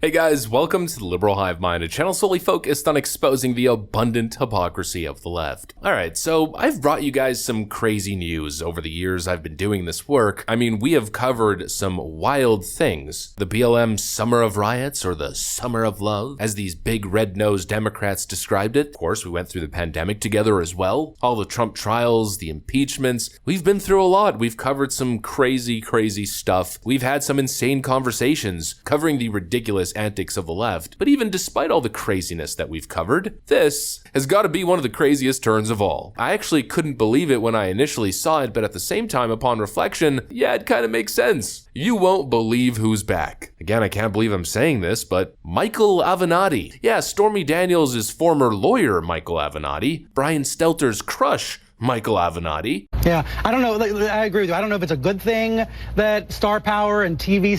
Hey guys, welcome to the Liberal Hive Mind, a channel solely focused on exposing the abundant hypocrisy of the left. Alright, so I've brought you guys some crazy news over the years I've been doing this work. I mean, we have covered some wild things. The BLM Summer of Riots, or the Summer of Love, as these big red-nosed Democrats described it. Of course, we went through the pandemic together as well. All the Trump trials, the impeachments. We've been through a lot. We've covered some crazy stuff. We've had some insane conversations covering the ridiculous antics of the left, but even despite all the craziness that we've covered, this has got to be one of the craziest turns of all. I actually couldn't believe it when I initially saw it, but at the same time, upon reflection, yeah, it kind of makes sense. You won't believe who's back. Again, I can't believe I'm saying this, but Michael Avenatti. Yeah, Stormy Daniels' former lawyer, Michael Avenatti. Brian Stelter's crush, Michael Avenatti. Yeah, I don't know. I agree with you. I don't know if it's a good thing that star power and TV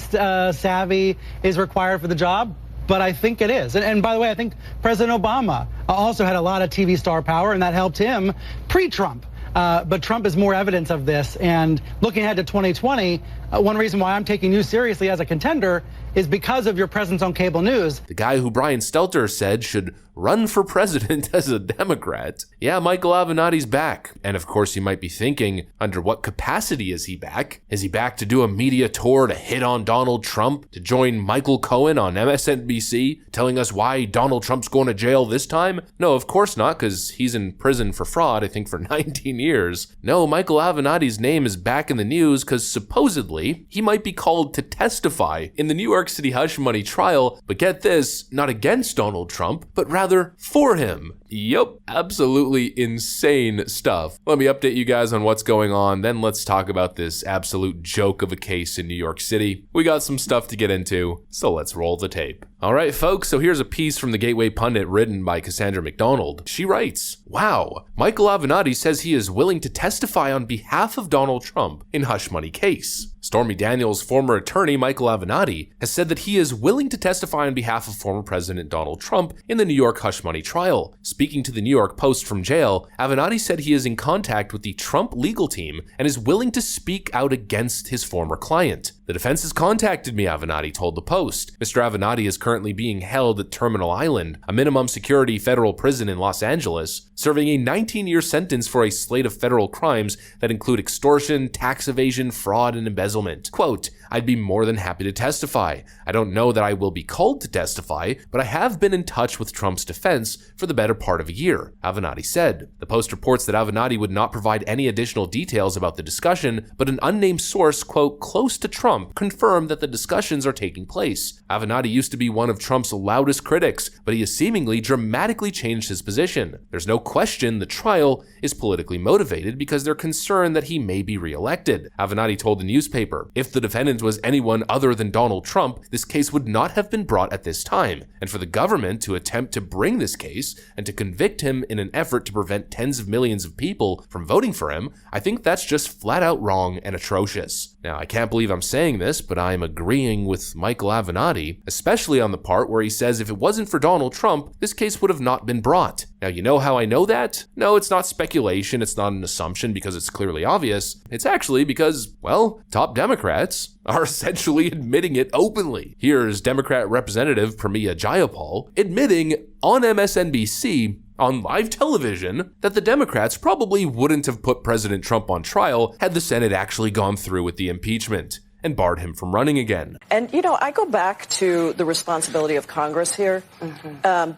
savvy is required for the job, but I think it is. And by the way, I think President Obama also had a lot of TV star power, and that helped him pre-Trump. But Trump is more evidence of this. And looking ahead to 2020, one reason why I'm taking you seriously as a contender is because of your presence on cable news. The guy who Brian Stelter said should run for president as a Democrat. Yeah, Michael Avenatti's back. And of course you might be thinking, under what capacity is he back? Is he back to do a media tour to hit on Donald Trump? To join Michael Cohen on MSNBC, telling us why Donald Trump's going to jail this time? No, of course not, because he's in prison for fraud, I think for 19 years. No, Michael Avenatti's name is back in the news because supposedly he might be called to testify in the New York City hush money trial, but get this, not against Donald Trump, but rather for him. Yup, absolutely insane stuff. Let me update you guys on what's going on, then let's talk about this absolute joke of a case in New York City. We got some stuff to get into, so let's roll the tape. Alright folks, so here's a piece from the Gateway Pundit written by Cassandra McDonald. She writes, "Wow, Michael Avenatti says he is willing to testify on behalf of Donald Trump in hush money case." Stormy Daniels' former attorney, Michael Avenatti, has said that he is willing to testify on behalf of former President Donald Trump in the New York hush money trial. Speaking to the New York Post from jail, Avenatti said he is in contact with the Trump legal team and is willing to speak out against his former client. "The defense has contacted me," Avenatti told the Post. Mr. Avenatti is currently being held at Terminal Island, a minimum security federal prison in Los Angeles, serving a 19-year sentence for a slate of federal crimes that include extortion, tax evasion, fraud, and embezzlement. Quote, "I'd be more than happy to testify. I don't know that I will be called to testify, but I have been in touch with Trump's defense for the better part of a year," Avenatti said. The Post reports that Avenatti would not provide any additional details about the discussion, but an unnamed source, quote, close to Trump, confirmed that the discussions are taking place. Avenatti used to be one of Trump's loudest critics, but he has seemingly dramatically changed his position. There's no question the trial is politically motivated because they're concerned that he may be reelected. Avenatti told the newspaper, "If the defendant was anyone other than Donald Trump, this case would not have been brought at this time. And for the government to attempt to bring this case and to convict him in an effort to prevent tens of millions of people from voting for him, I think that's just flat out wrong and atrocious." Now, I can't believe I'm saying this, but I'm agreeing with Michael Avenatti, especially on the part where he says if it wasn't for Donald Trump, this case would have not been brought. Now, you know how I know that? No, it's not speculation, it's not an assumption because it's clearly obvious. It's actually because, well, top Democrats are essentially admitting it openly. Here's Democrat Representative Pramila Jayapal admitting on MSNBC on live television that the Democrats probably wouldn't have put President Trump on trial had the Senate actually gone through with the impeachment and barred him from running again. And, you know, I go back to the responsibility of Congress here,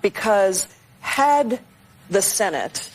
because had the Senate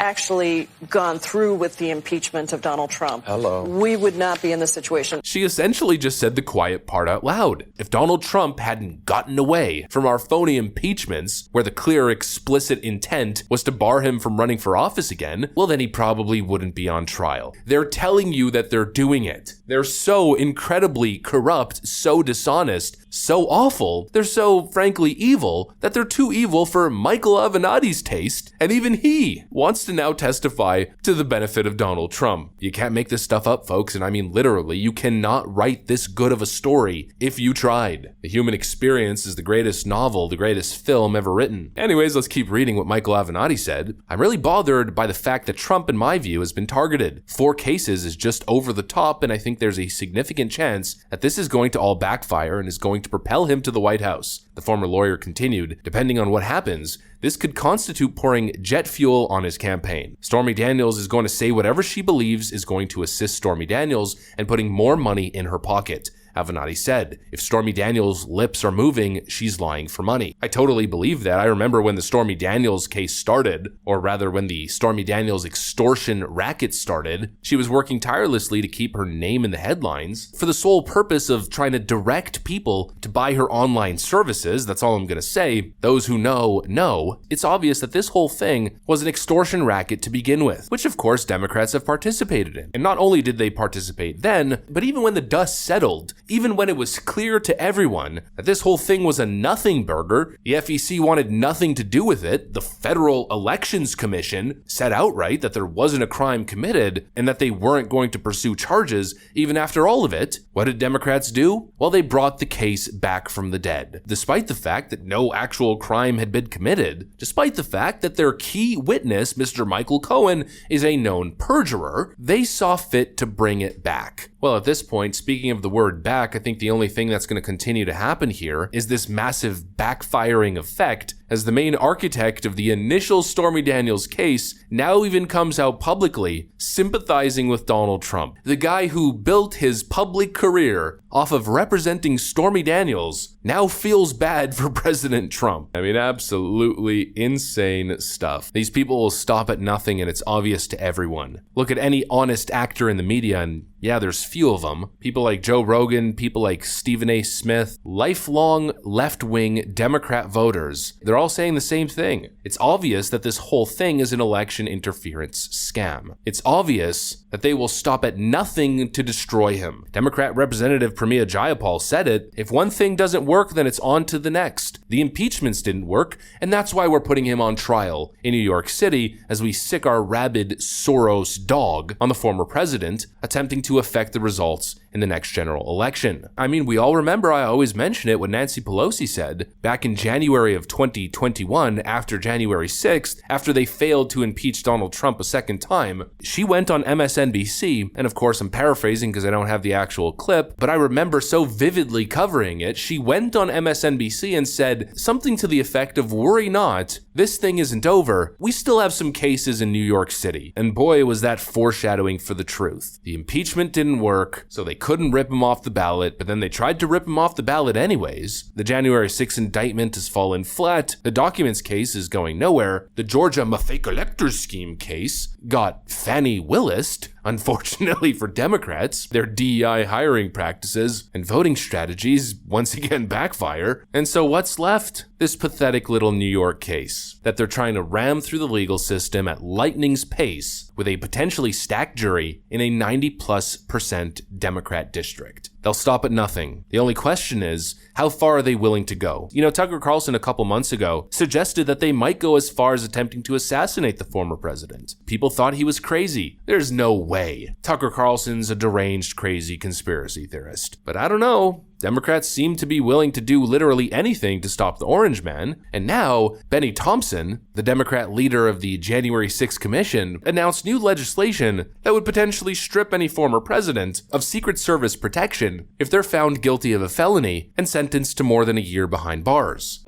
actually gone through with the impeachment of Donald Trump, we would not be in this situation. She essentially just said the quiet part out loud. If Donald Trump hadn't gotten away from our phony impeachments, where the clear, explicit intent was to bar him from running for office again, well then he probably wouldn't be on trial. They're telling you that they're doing it. They're so incredibly corrupt, so dishonest, so awful, they're so frankly evil that they're too evil for Michael Avenatti's taste, and even he wants to now testify to the benefit of Donald Trump. You can't make this stuff up, folks, and I mean literally, you cannot write this good of a story if you tried. The Human Experience is the greatest novel, the greatest film ever written. Anyways, let's keep reading what Michael Avenatti said. I'm really bothered by the fact that Trump, in my view, has been targeted. 4 cases is just over the top, and I think there's a significant chance that this is going to all backfire and is going to propel him to the White House. The former lawyer continued, depending on what happens, this could constitute pouring jet fuel on his campaign. Stormy Daniels is going to say whatever she believes is going to assist Stormy Daniels and putting more money in her pocket. Avenatti said, if Stormy Daniels' lips are moving, she's lying for money. I totally believe that. I remember when the Stormy Daniels case started, or rather when the Stormy Daniels extortion racket started, she was working tirelessly to keep her name in the headlines for the sole purpose of trying to direct people to buy her online services. That's all I'm going to say. Those who know. It's obvious that this whole thing was an extortion racket to begin with, which of course Democrats have participated in. And not only did they participate then, but even when the dust settled, even when it was clear to everyone that this whole thing was a nothing burger, the FEC wanted nothing to do with it, the Federal Elections Commission said outright that there wasn't a crime committed and that they weren't going to pursue charges even after all of it. What did Democrats do? Well, they brought the case back from the dead. Despite the fact that no actual crime had been committed, despite the fact that their key witness, Mr. Michael Cohen, is a known perjurer, they saw fit to bring it back. Well, at this point, speaking of the word back, I think the only thing that's going to continue to happen here is this massive backfiring effect as the main architect of the initial Stormy Daniels case now even comes out publicly sympathizing with Donald Trump. The guy who built his public career off of representing Stormy Daniels now feels bad for President Trump. I mean, absolutely insane stuff. These people will stop at nothing and it's obvious to everyone. Look at any honest actor in the media and yeah, there's few of them. People like Joe Rogan, people like Stephen A. Smith, lifelong left-wing Democrat voters. They're all saying the same thing. It's obvious that this whole thing is an election interference scam. It's obvious that they will stop at nothing to destroy him. Democrat Representative Pramila Jayapal said it, if one thing doesn't work, then it's on to the next. The impeachments didn't work, and that's why we're putting him on trial in New York City as we sick our rabid Soros dog on the former president, attempting to affect the results in the next general election. I mean, we all remember, I always mention it, what Nancy Pelosi said back in January of 2021 after January 6th, after they failed to impeach Donald Trump a second time. She went on MSNBC, and of course I'm paraphrasing because I don't have the actual clip, but I remember so vividly covering it. She went on MSNBC and said something to the effect of, worry not, this thing isn't over. We still have some cases in New York City. And boy, was that foreshadowing for the truth. The impeachment didn't work, so they couldn't rip him off the ballot, but then they tried to rip him off the ballot anyways. The January 6th indictment has fallen flat. The documents case is going nowhere. The Georgia fake electors scheme case got Fannie Willis'd. Unfortunately for Democrats, their DEI hiring practices and voting strategies once again backfire. And so what's left? This pathetic little New York case that they're trying to ram through the legal system at lightning's pace with a potentially stacked jury in a 90+% Democrat district. They'll stop at nothing. The only question is, how far are they willing to go? You know, Tucker Carlson a couple months ago suggested that they might go as far as attempting to assassinate the former president. People thought he was crazy. There's no way. Tucker Carlson's a deranged, crazy conspiracy theorist. But I don't know. Democrats seem to be willing to do literally anything to stop the Orange Man. And now, Benny Thompson, the Democrat leader of the January 6th Commission, announced new legislation that would potentially strip any former president of Secret Service protection if they're found guilty of a felony and sentenced to more than a year behind bars.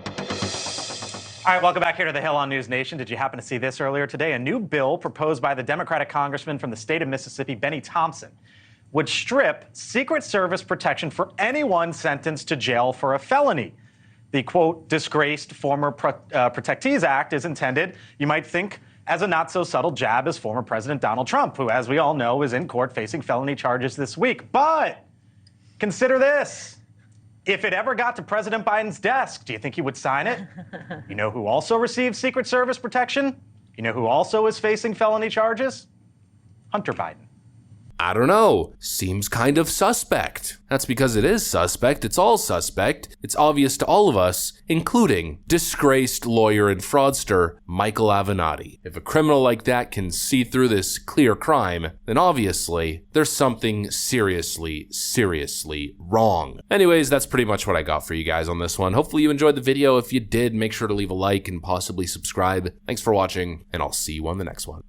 All right, welcome back here to the Hill on News Nation. Did you happen to see this earlier today? A new bill proposed by the Democratic congressman from the state of Mississippi, Benny Thompson, would strip Secret Service protection for anyone sentenced to jail for a felony. The, quote, disgraced Former Protectees Act is intended, you might think, as a not-so-subtle jab as former President Donald Trump, who, as we all know, is in court facing felony charges this week. But consider this. If it ever got to President Biden's desk, do you think he would sign it? You know who also received Secret Service protection? You know who also is facing felony charges? Hunter Biden. I don't know, seems kind of suspect. That's because it is suspect. It's all suspect. It's obvious to all of us, including disgraced lawyer and fraudster Michael Avenatti. If a criminal like that can see through this clear crime, then obviously there's something seriously, seriously wrong. Anyways, that's pretty much what I got for you guys on this one. Hopefully you enjoyed the video. If you did, make sure to leave a like and possibly subscribe. Thanks for watching, and I'll see you on the next one.